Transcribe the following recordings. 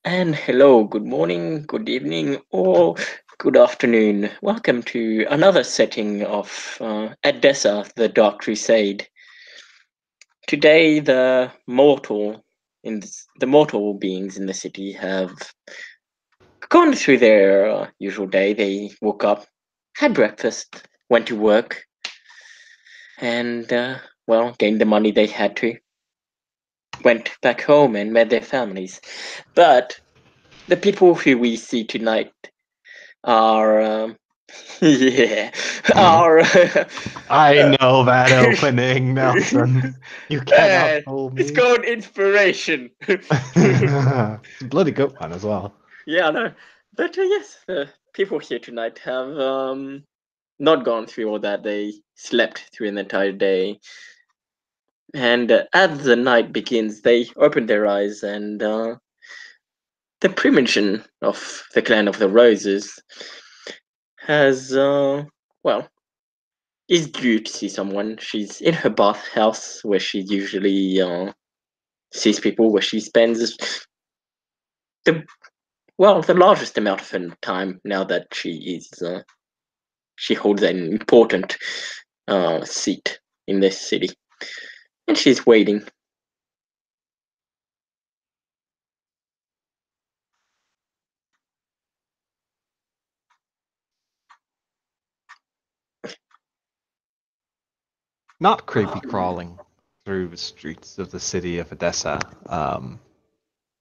And hello, good morning, good evening, or good afternoon. Welcome to another setting of Edessa, the Dark Crusade. Today, the mortal beings in the city have gone through their usual day. They woke up, had breakfast, went to work, and gained the money they had to. Went back home and met their families. But the people who we see tonight are yeah, our I know that opening, Nelson. You cannot fool it's me. called inspiration. Bloody good one as well. Yeah, no, but yes, the people here tonight have not gone through all that. They slept through an entire day, and as the night begins, they open their eyes, and the primogen of the clan of the Roses has well is due to see someone. She's in her bathhouse where she usually sees people, where she spends the the largest amount of her time now that she holds an important seat in this city, and she's waiting. Not creepy crawling through the streets of the city of Edessa.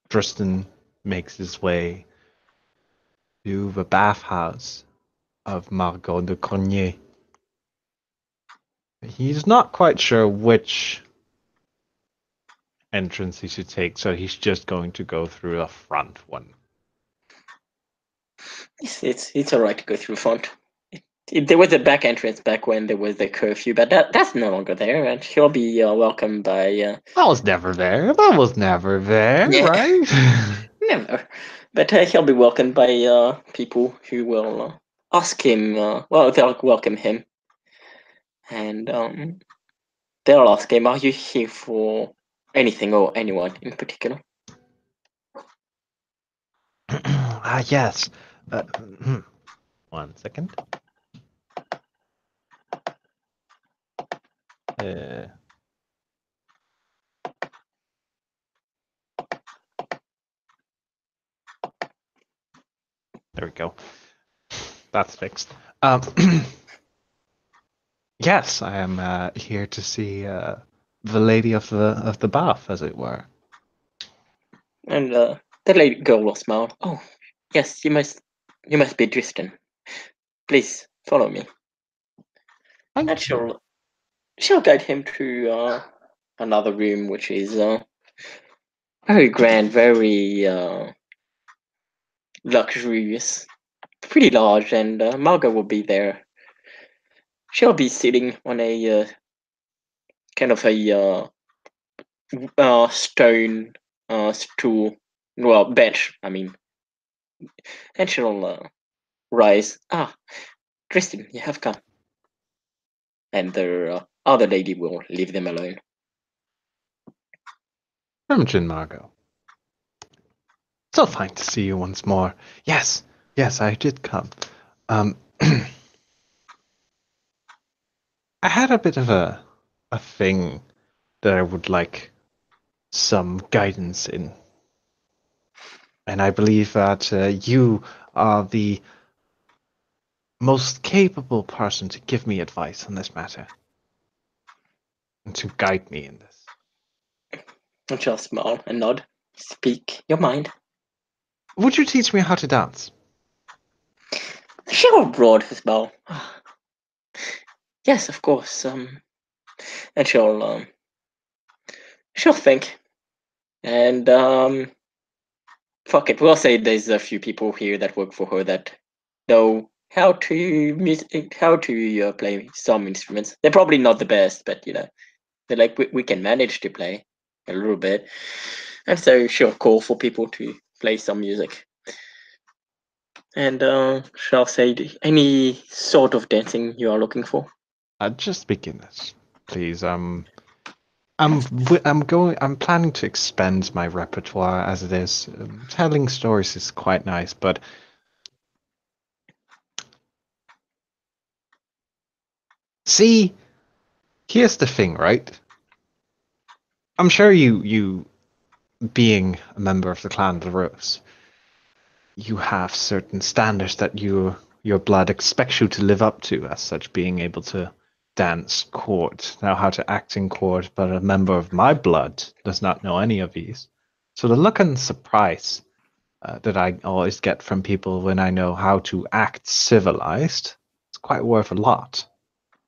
Tristan makes his way to the bathhouse of Margot de Cornier. He's not quite sure which entrance he should take, so he's just going to go through the front one. It's all right to go through front. There was a back entrance back when there was the curfew, but that's no longer there, and she'll be welcomed by That was never there. That was never there, yeah, right? never. But he'll be welcomed by people who will ask him. They'll welcome him, and they'll ask him, "Are you here for anything or anyone in particular?" Yes. Uh, 1 second. Uh, there we go. That's fixed. Yes, I am here to see the lady of the bath, as it were. And the lady girl will smile. Oh, yes, you must be Tristan. Please follow me. And Thank you. she'll guide him to another room, which is very grand, very luxurious, pretty large, and Margot will be there. She'll be sitting on a kind of a stone stool, well, bench, I mean, and she'll rise. Ah, Tristan, you have come. And the other lady will leave them alone. Imogen Margot. So fine to see you once more. Yes, yes, I did come. Um, I had a bit of a thing that I would like some guidance in, and I believe that you are the most capable person to give me advice on this matter and to guide me in this. And she'll smile and nod. Speak your mind. Would you teach me how to dance? She'll broad her smile. Yes, of course. And she'll think. And fuck it. We'll say there's a few people here that work for her that know how to play some instruments. They're probably not the best, but they're like we can manage to play a little bit. And so she'll call for people to play some music. And shall say any sort of dancing you are looking for. Just beginners, please. I'm planning to expand my repertoire as it is. Telling stories is quite nice, but see, here's the thing, right? I'm sure you being a member of the Clan of the Rose, you have certain standards that your blood expects you to live up to, as such, being able to dance court, know how to act in court, but a member of my blood does not know any of these. So the look and surprise that I always get from people when I know how to act civilized, it's quite worth a lot.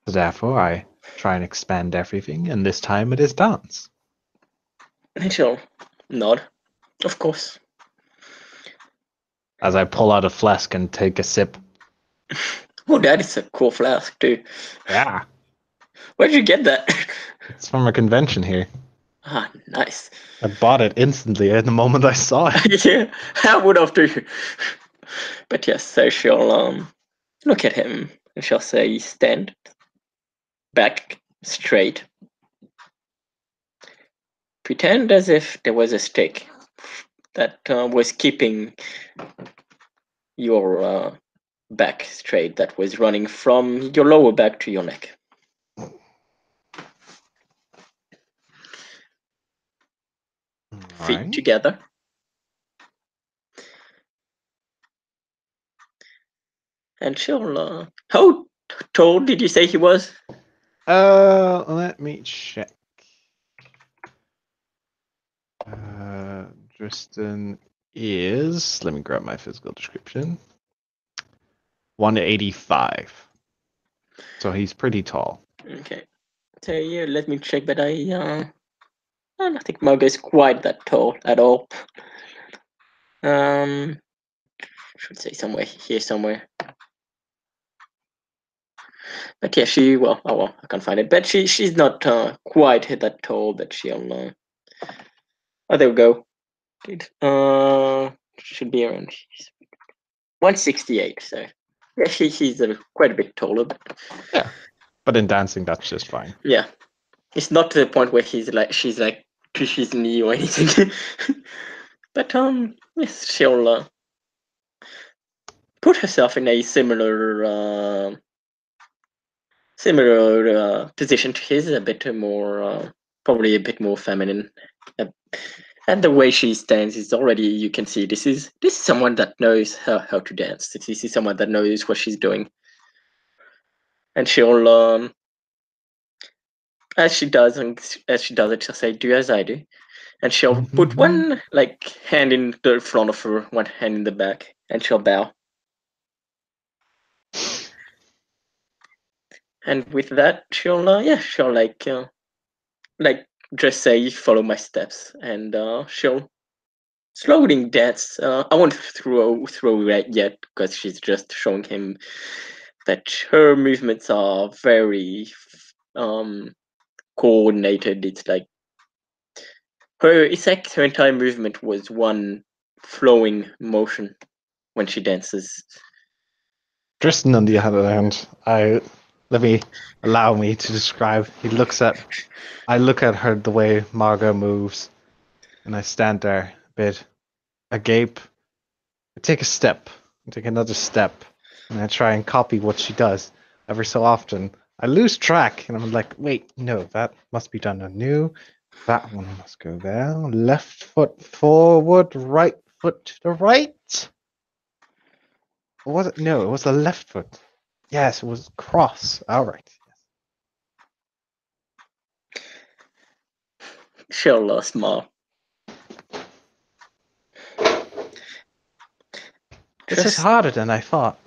So therefore, I try and expand everything, and this time it is dance. And she'll nod. Of course. As I pull out a flask and take a sip. Oh, that is a cool flask too. Yeah, Where'd you get that? it's from a convention here. Ah, nice. I bought it instantly at the moment I saw it. Yeah, I would have too. But yes, so she'll look at him and she'll say, "Stand back straight. Pretend as if there was a stick that was keeping your back straight, that was running from your lower back to your neck." Feet Alright. together. And she'll. How tall did you say he was? Let me check. Tristan is. Let me grab my physical description. 185. So he's pretty tall. Okay. So yeah, let me check. But I don't think Mug is quite that tall at all. Should say somewhere here somewhere. But yeah, I can't find it. But she's not quite that tall. But she'll. Oh, there we go. Should be around 168. So yeah, he's quite a bit taller. But Yeah. But in dancing, that's just fine. yeah, it's not to the point where she's like to his knee or anything. But yes, she'll put herself in a similar position to his, a bit more, probably a bit more feminine. And the way she stands is already, you can see this is someone that knows how to dance. This is someone that knows what she's doing. And she'll as she does it, she'll say, "Do as I do." And she'll put one like hand in the front of her, one hand in the back, and she'll bow. And with that, she'll like just say, "Follow my steps," and she'll slowly dance. I won't throw that yet because she's just showing him that her movements are very coordinated. It's like her entire movement was one flowing motion when she dances. Tristan, on the other hand, allow me to describe. I look at her the way Margot moves, and I stand there a bit agape. I take a step, I take another step, and I try and copy what she does. Every so often, I lose track, and I'm like, wait, no, that must be done anew. That one must go there. Left foot forward, right foot to the right. Or was it? No, it was the left foot. Yes, it was cross. All right. She'll smile. This is harder than I thought.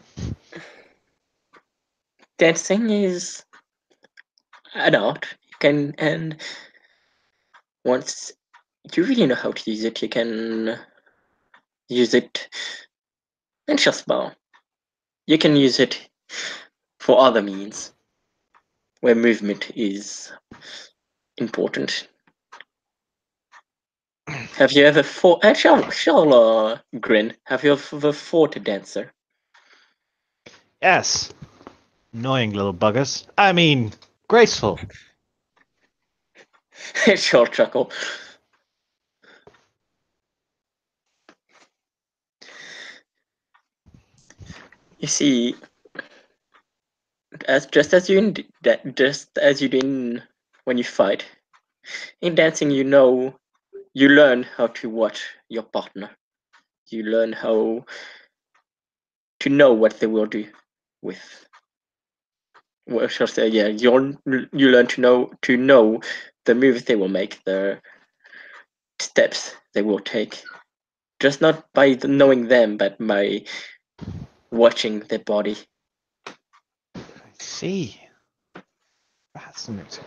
Dancing is an art. You can, and once you really know how to use it, you can use it and she'll smile. You can use it for other means where movement is important. Have you ever fought? Shall grin. Have you ever fought a dancer? Yes. Annoying little buggers. I mean, graceful. Short chuckle. You see, just as you do when you fight in dancing, you learn how to watch your partner. You learn how to know what they will do with. Well, shall I say? Yeah, you learn to know the moves they will make, the steps they will take, just not by knowing them, but by watching their body. I see. Fascinating.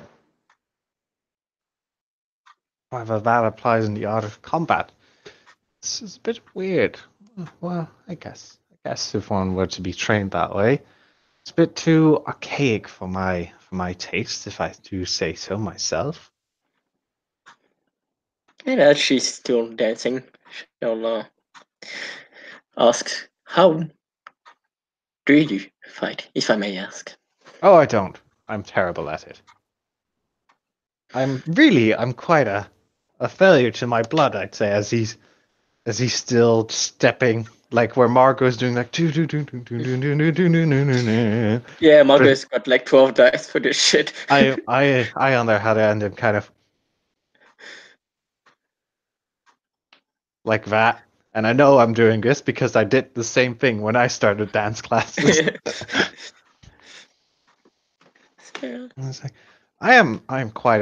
However, that applies in the art of combat. This is a bit weird. Well, I guess if one were to be trained that way, it's a bit too archaic for my taste, if I do say so myself. And as she's still dancing, she'll ask, "How do you fight, if I may ask?" Oh, I don't. I'm terrible at it. I'm quite a failure to my blood, I'd say, as he's still stepping like where Margot's doing like do do do do do do do do do do do. Yeah, But Margot's got like 12 dice for this shit. I on there had to end him kind of like that. And I know I'm doing this because I did the same thing when I started dance classes. Yeah. I was like, I am quite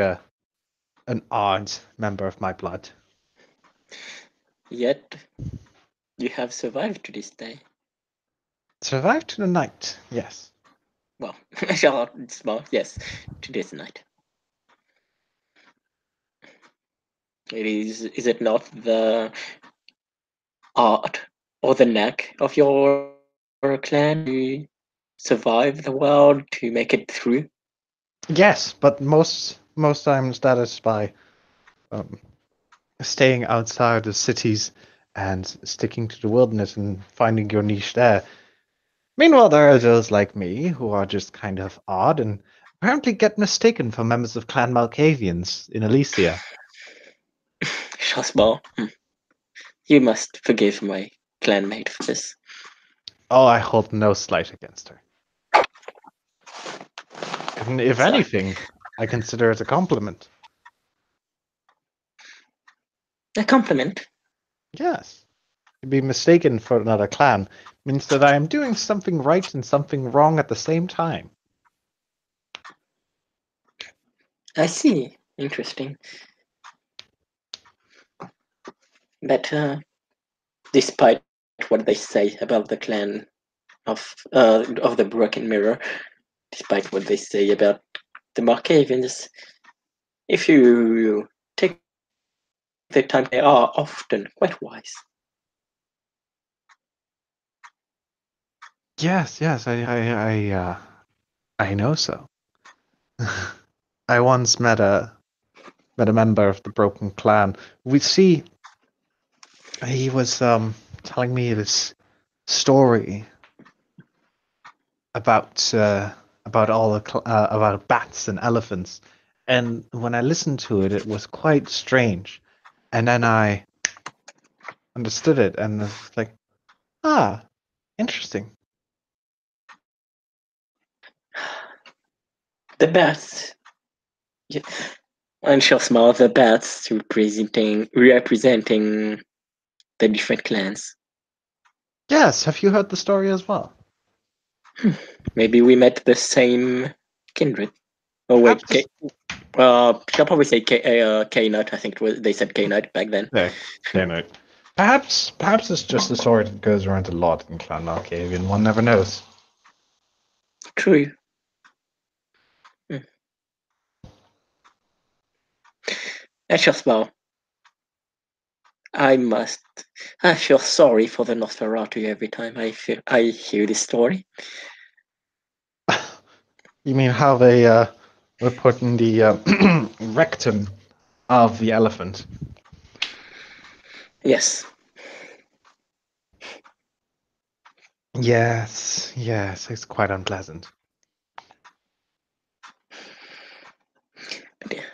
an odd member of my blood. Yet, you have survived to this day. Survived to the night, yes. Well, small, yes, to this night. Is it not the art or the knack of your clan to survive the world, to make it through? Yes, but most times that is by um, staying outside the cities and sticking to the wilderness and finding your niche there. Meanwhile, there are those like me who are just kind of odd and apparently get mistaken for members of Clan Malkavians in Elysia. Shasbal, you must forgive my clanmate for this. Oh, I hold no slight against her. And if So, anything, I consider it a compliment. a compliment. Yes. To be mistaken for another clan means that I am doing something right and something wrong at the same time. I see. Interesting. But despite what they say about the clan of the Broken Mirror, despite what they say about the Markavians, if you take the time, they are often quite wise. Yes, I know so. I once met a member of the Broken Clan. We see he was telling me this story about all the about bats and elephants, and when I listened to it, it was quite strange. And then I understood it, and it's like, ah, interesting. The bats, yeah, and she'll smile. The bats representing the different clans. Yes, have you heard the story as well? Maybe we met the same kindred. Oh wait, Perhaps. shall probably say K Nut. I think they said K Nut back then. No, no. Perhaps it's just a story that goes around a lot in Clan Malkavian. One never knows. True. I shall smile. I must. I feel sorry for the Nosferatu every time I hear this story. You mean how they were put in the rectum of the elephant? Yes. Yes, it's quite unpleasant.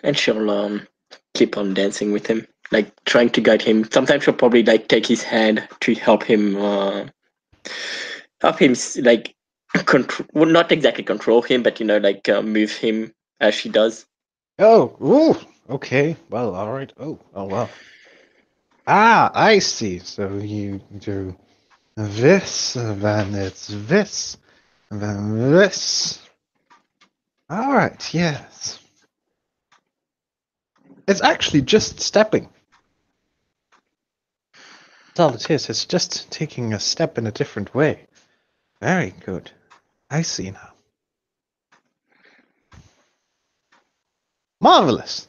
and she'll keep on dancing with him, like trying to guide him. Sometimes she'll probably like take his hand to help him like control, well, not exactly control him, but like move him as she does. Oh, ooh, okay. Well, all right. Oh, well. Ah, I see. So you do this, then it's this, then this. All right, yes. It's actually just stepping. That's all it is. It's just taking a step in a different way. Very good. I see now. Marvelous.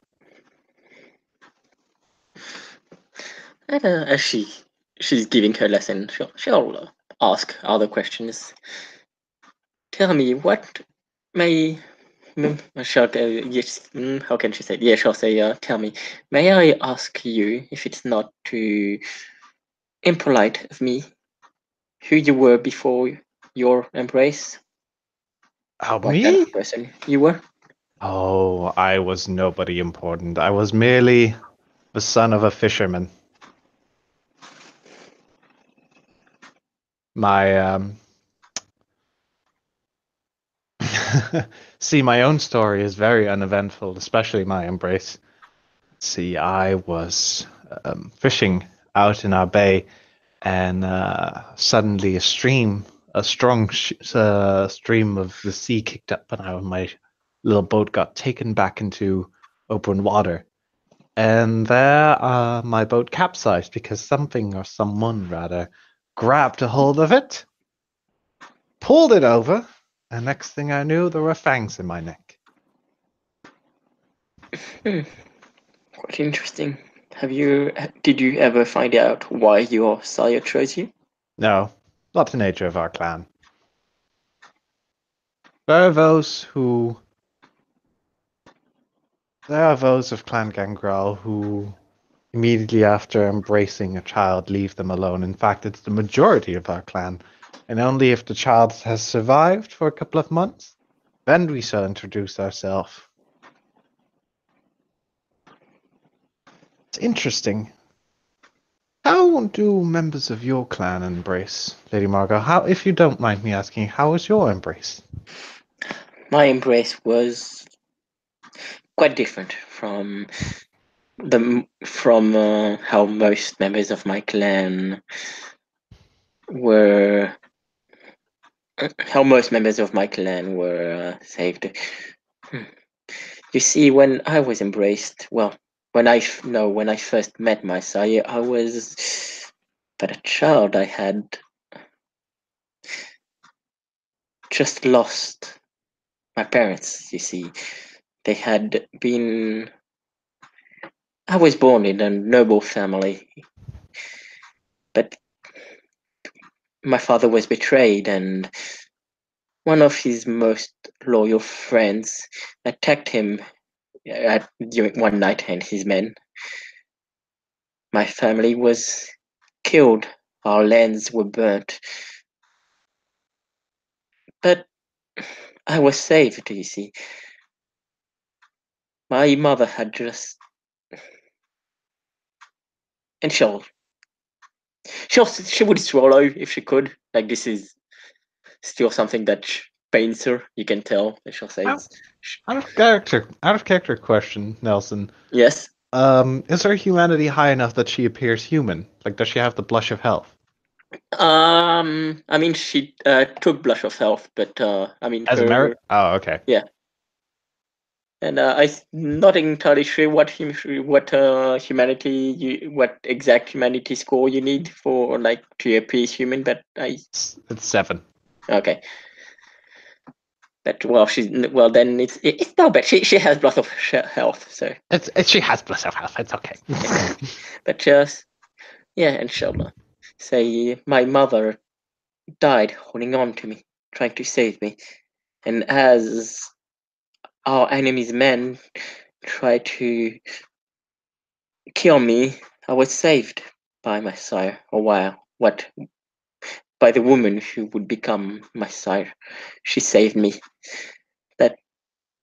And as she's giving her lesson, she'll ask other questions. Tell me, what may yes, how can she say it? Yeah, she'll say, tell me, may I ask you, if it's not too impolite of me, who you were before your embrace? Oh, What kind me? of person you were? Oh, I was nobody important. I was merely the son of a fisherman. My See, my own story is very uneventful, especially my embrace. See, I was fishing out in our bay, and suddenly a strong stream of the sea kicked up, and my little boat got taken back into open water. And there, my boat capsized because something or someone rather grabbed a hold of it, pulled it over, and next thing I knew, there were fangs in my neck. Quite interesting. Did you ever find out why your sire chose you? No, not the nature of our clan. There are those of Clan Gangrel who immediately after embracing a child leave them alone. In fact, it's the majority of our clan, and only if the child has survived for a couple of months, then we shall introduce ourselves. It's interesting. How do members of your clan embrace, Lady Margot? How, if you don't mind me asking, how was your embrace? My embrace was quite different from how most members of my clan were saved. You see, when I was embraced, well, when I first met my sire, I was but a child. I had just lost my parents. You see, they had been. I was born in a noble family, but my father was betrayed, and one of his most loyal friends attacked him during one night, and his men. My family was killed. Our lands were burnt. But I was saved, you see. My mother had just. And she would swallow if she could. Like, this is still something that pains her, you can tell. And she'll say, Out of character question, Nelson. yes. Is her humanity high enough that she appears human? Like, does she have the blush of health? I mean, she took Blush of Health, but I mean, As a merit? Oh, okay. yeah. And I'm not entirely sure what what exact humanity score you need for like to appear human, but It's 7. okay. But then it's not bad. She has Blush of Health, so She has blush of health. It's okay. but just yeah, inshallah. Say my mother died holding on to me, trying to save me, and as our enemy's men tried to kill me, I was saved by my sire. A while, by the woman who would become my sire. She saved me.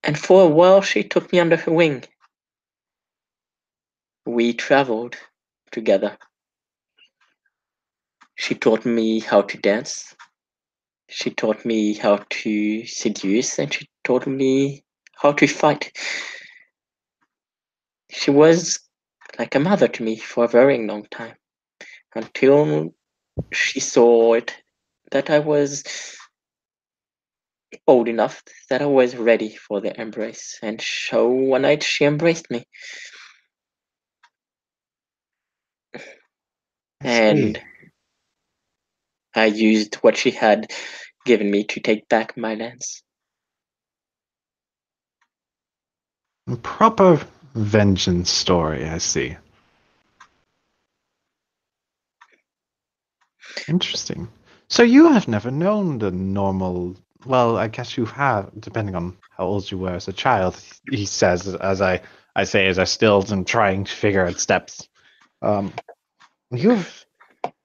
And for a while, she took me under her wing. We traveled together. She taught me how to dance. She taught me how to seduce, and she taught me how to fight. She was like a mother to me for a very long time, until she saw it that I was old enough, that I was ready for the embrace. And so one night she embraced me. I And see. I used what she had given me to take back my lands. Proper vengeance story, I see. Interesting. So you have never known the normal. Well, I guess you have, depending on how old you were as a child. He says, I say, as I still am trying to figure out steps. Um, you've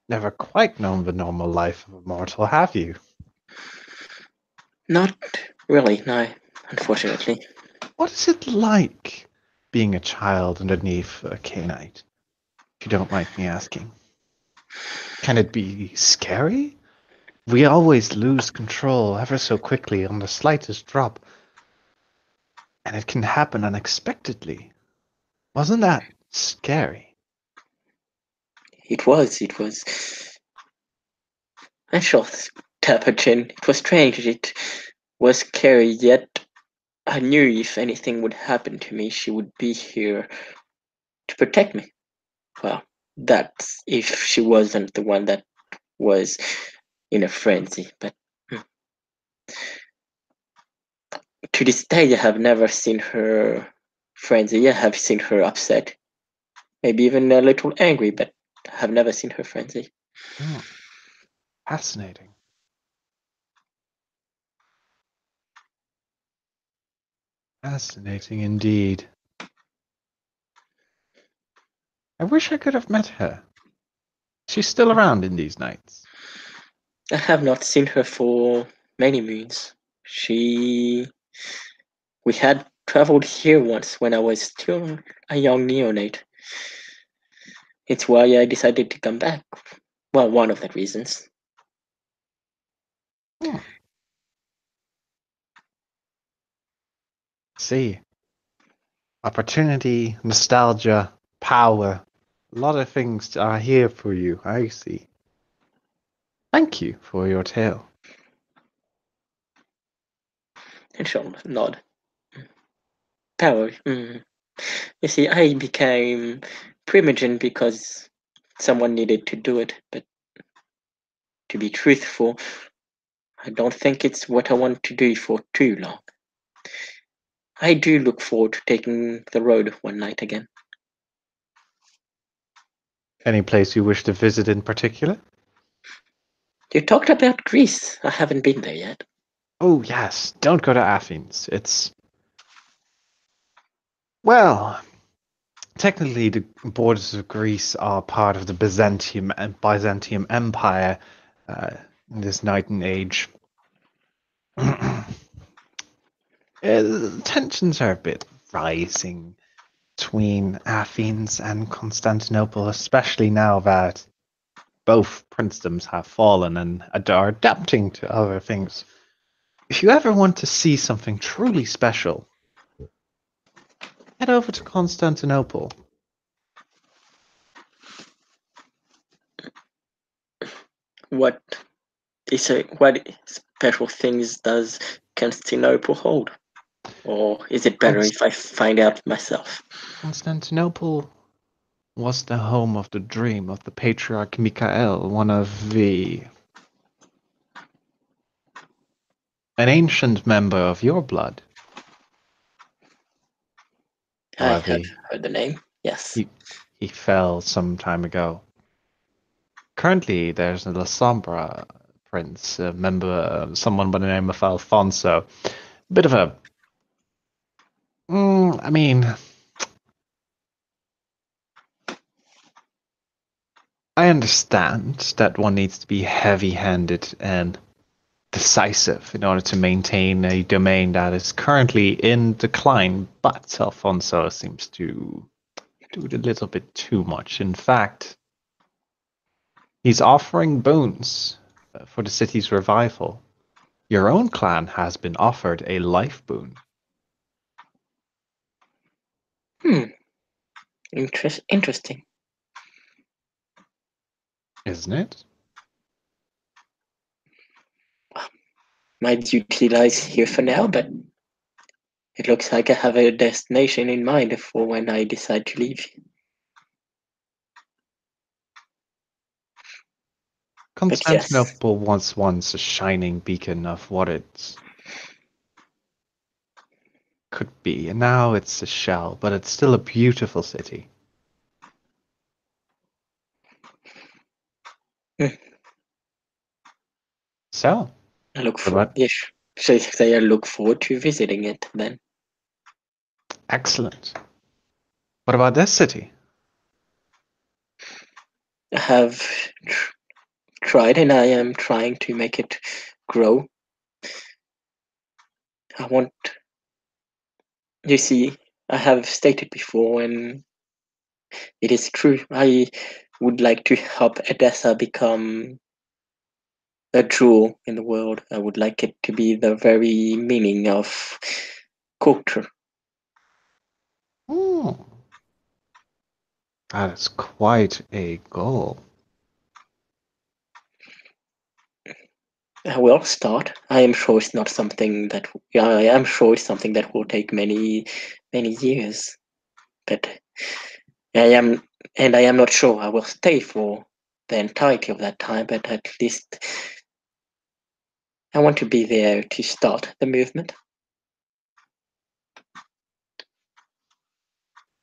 never quite known the normal life of a mortal, have you? Not really, no, unfortunately. What is it like being a child underneath a Cainite? If you don't mind me asking, can it be scary? We always lose control ever so quickly on the slightest drop, and it can happen unexpectedly. Wasn't that scary? It was. I shot tap her chin. It was strange. It was scary, yet I knew if anything would happen to me, she would be here to protect me. Well, that's if she wasn't the one that was in a frenzy. But to this day, I have never seen her frenzy. I have seen her upset, maybe even a little angry, but I have never seen her frenzy. Hmm, fascinating. Fascinating indeed. I wish I could have met her. She's still around in these nights. I have not seen her for many moons. She We had traveled here once when I was still a young neonate. It's why I decided to come back. Well, one of the reasons. Hmm. See, opportunity, nostalgia, power. A lot of things are here for you, I see. Thank you for your tale. And she'll nod. Power. You see, I became primogen because someone needed to do it, but to be truthful, I don't think it's what I want to do for too long. I do look forward to taking the road one night again. Any place you wish to visit in particular? You talked about Greece. I haven't been there yet. Oh, yes, don't go to Athens. Well, technically, the borders of Greece are part of the Byzantium Empire in this night and age. Tensions are a bit rising between Athens and Constantinople, especially now that both princedoms have fallen and are adapting to other things. If you ever want to see something truly special, head over to Constantinople. What what special things does Constantinople hold? Or is it better Const- if I find out myself? Constantinople was the home of the dream of the patriarch Mikhail, one of an ancient member of your blood. I However, have heard the name, yes. he fell some time ago. Currently, there's a La Sombra prince, a member, someone by the name of Alfonso. Bit of a, I mean, I understand that one needs to be heavy-handed and decisive in order to maintain a domain that is currently in decline, but Alfonso seems to do it a little bit too much. In fact, he's offering boons for the city's revival. Your own clan has been offered a life boon. Interesting. Isn't it? My duty lies here for now, but it looks like I have a destination in mind for when I decide to leave. But yes, Constantinople was once a shining beacon of what it could be, and now it's a shell, but it's still a beautiful city. So, I look what for about yes. So I look forward to visiting it then. excellent? What about this city? I have tried, and I am trying to make it grow. I want. You see, I have stated before, and it is true. I would like to help Edessa become a jewel in the world. I would like it to be the very meaning of culture. Hmm. That is quite a goal. I will start. I am sure it's not something that. I am sure it's something that will take many years. But I am not sure I will stay for the entirety of that time. But at least I want to be there to start the movement.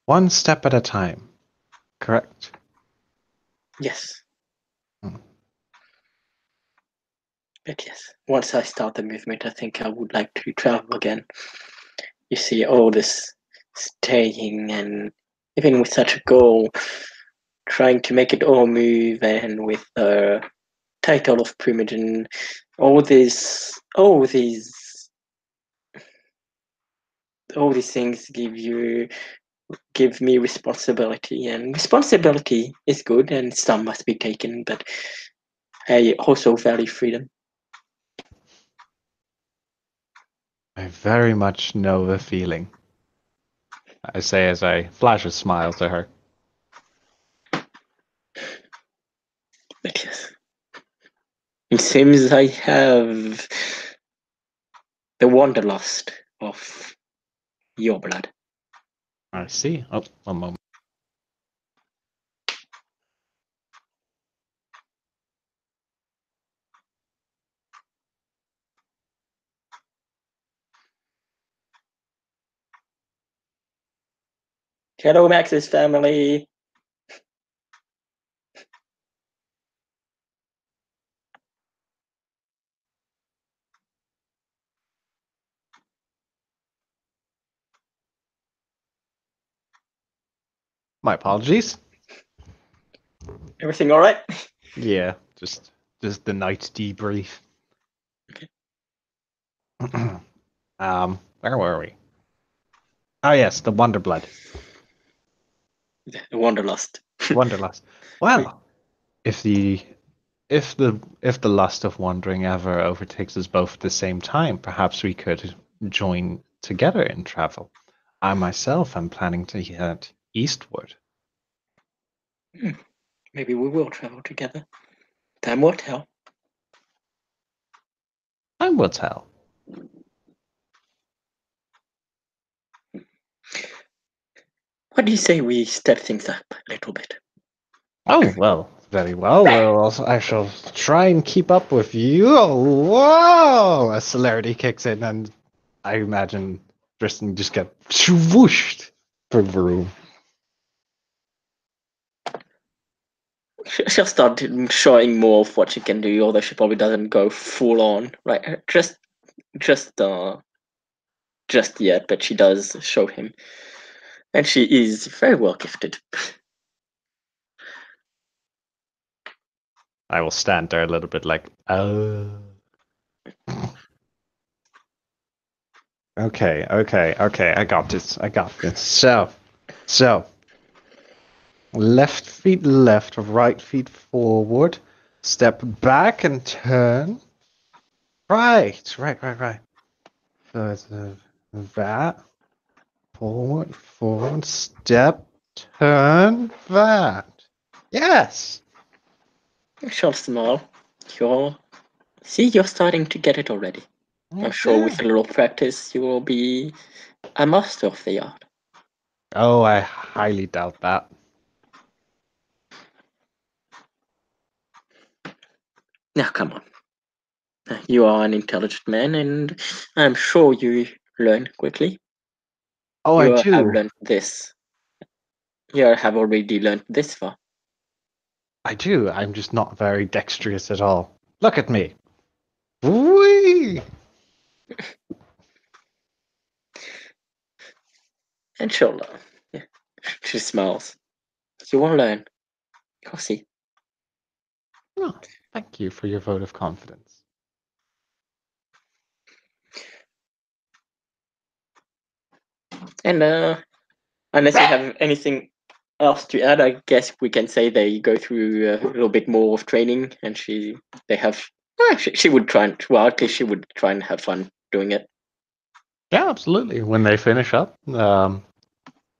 One step at a time, correct? Yes. Hmm. But yes, once I start the movement, I think I would like to travel again. You see, all this staying, and even with such a goal, trying to make it all move, and with the title of Primogen, all these things give me responsibility, and responsibility is good, and some must be taken, but I also value freedom. I very much know the feeling, I say as I flash a smile to her. But yes, it seems I have the wanderlust of your blood. I see. Oh, one moment. Hello, Max's family. My apologies. Everything all right? Yeah, just the night debrief. Where were we? Oh yes, the Wonderblood. The wanderlust. Wanderlust. Well, if the if the lust of wandering ever overtakes us both at the same time, perhaps we could join together in travel. I myself am planning to head eastward. Maybe we will travel together. Time will tell. Time will tell. What do you say we step things up a little bit? Oh well, very well. I shall try and keep up with you. Oh, whoa! As celerity kicks in, and I imagine Tristan just get swooshed through the room. She'll start showing more of what she can do, although she probably doesn't go full on, right? Just yet, but she does show him, and she is very well gifted. I will stand there a little bit like, oh. Okay, I got this. So, Left feet left, right feet forward. Step back and turn. Right. Further that. Forward, step, turn, that. Yes. Short smile. You're starting to get it already. I'm sure with a little practice you will be a master of the art. Oh, I highly doubt that. Now come on. You are an intelligent man and I'm sure you learn quickly. Oh, I You have do. learned this. You have already learned this far. I do. I'm just not very dexterous at all. Look at me. Whee! And she'll learn. Yeah. She smiles. You will learn. You'll see. Oh, thank you for your vote of confidence. And unless you have anything else to add, I guess we can say they go through a little bit more of training, and she would try and at least she would try and have fun doing it. Yeah, absolutely. When they finish up,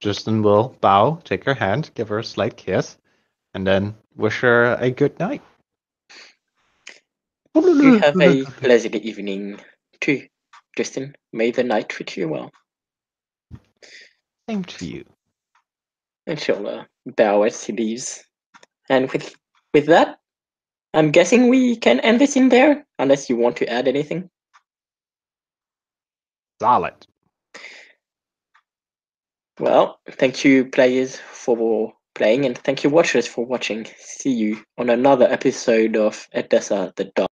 Justin will bow, take her hand, give her a slight kiss, and then wish her a good night. You have a pleasant evening too, Justin. May the night treat you well. Same to you. And she'll bow as he leaves. And with that, I'm guessing we can end this in there, unless you want to add anything. Solid. Well, thank you, players, for playing, and thank you, watchers, for watching. See you on another episode of Edessa the Dark.